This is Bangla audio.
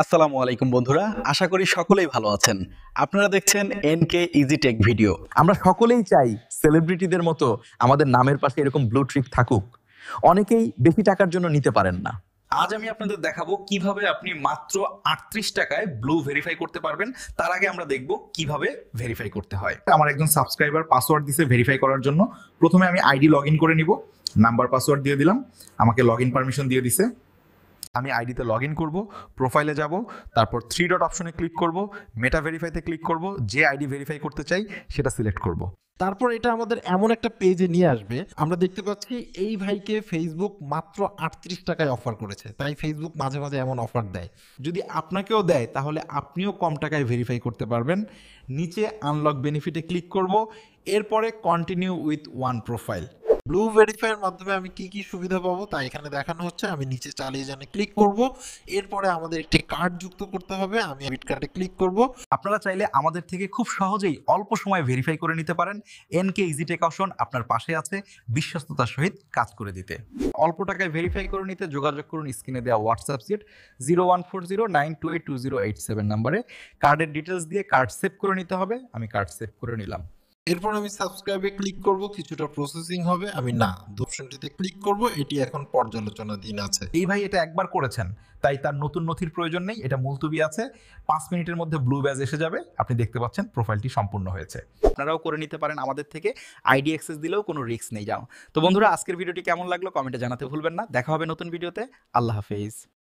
আসসালামু আলাইকুম বন্ধুরা, আশা করি সকলেই ভালো আছেন। আপনারা দেখছেন এনকে ইজি টেক ভিডিও। আমরা সকলেই চাই সেলিব্রিটিদের মতো আমাদের নামের পাশে এরকম ব্লু টিক থাকুক। অনেকেই বেশি টাকার জন্য নিতে পারেন না। আজ আমি আপনাদের দেখাবো কিভাবে আপনি মাত্র 38 টাকায় ব্লু ভেরিফাই করতে পারবেন। তার আগে আমরা দেখব কিভাবে ভেরিফাই করতে হয়। আমার একজন সাবস্ক্রাইবার পাসওয়ার্ড দিছে ভেরিফাই করার জন্য। প্রথমে আমি আইডি লগ ইন করে নিব, নাম্বার পাসওয়ার্ড দিয়ে দিলাম, আমাকে লগ ইন পারমিশন দিয়ে দিছে। আমি আইডিতে লগ ইন করবো, প্রোফাইলে যাব, তারপর 3 ডট অপশনে ক্লিক করব, মেটা ভেরিফাইতে ক্লিক করব, যে আইডি ভেরিফাই করতে চাই সেটা সিলেক্ট করব। তারপর এটা আমাদের এমন একটা পেজে নিয়ে আসবে, আমরা দেখতে পাচ্ছি এই ভাইকে ফেসবুক মাত্র 38 টাকায় অফার করেছে। তাই ফেসবুক মাঝে মাঝে এমন অফার দেয়। যদি আপনাকেও দেয় তাহলে আপনিও কম টাকায় ভেরিফাই করতে পারবেন। নিচে আনলক বেনিফিটে ক্লিক করব, এরপরে continue with one profile. Blue ভেরিফাইয়ের মাধ্যমে আমি কি কি সুবিধা পাবো তা এখানে দেখানো হচ্ছে। আমি নিচে চালিয়ে যানে ক্লিক করব, এরপরে আমাদের একটি কার্ড যুক্ত করতে হবে। আমি ডেবিট কার্ডে ক্লিক করব। আপনারা চাইলে আমাদের থেকে খুব সহজেই অল্প সময় ভেরিফাই করে নিতে পারেন। এনকে ইজি টেক অপশন আপনার পাশে আছে বিশ্বস্ততার সহিত কাজ করে দিতে। অল্প টাকায় ভেরিফাই করে নিতে যোগাযোগ করুন স্ক্রিনে দেওয়া হোয়াটসঅ্যাপ সিট 014092822087 নাম্বারে। কার্ডের ডিটেলস দিয়ে কার্ড সেভ করে নিতে হবে। আমি কার্ড সেভ করে নিলাম। এরপর আমি সাবস্ক্রাইবে ক্লিক করব, কিছুটা প্রসেসিং হবে। আমি না অপশনটিতে ক্লিক করব, এটি এখন পর্যালোচনাধীন আছে। এই ভাই এটা একবার করেছেন, তাই তার নতুন নথির প্রয়োজন নেই। এটা মুলতুবি আছে। 5 মিনিটের মধ্যে ব্লু ব্যাজ এসে যাবে। আপনি দেখতে পাচ্ছেন প্রোফাইলটি সম্পূর্ণ হয়েছে। আপনারাও করে নিতে পারেন আমাদের থেকে। আইডি অ্যাক্সেস দিলেও কোনো রিস্ক নেই। যাও তো বন্ধুরা, আজকের ভিডিওটি কেমন লাগলো কমেন্টে জানাতে ভুলবেন না। দেখা হবে নতুন ভিডিওতে। আল্লাহ হাফেজ।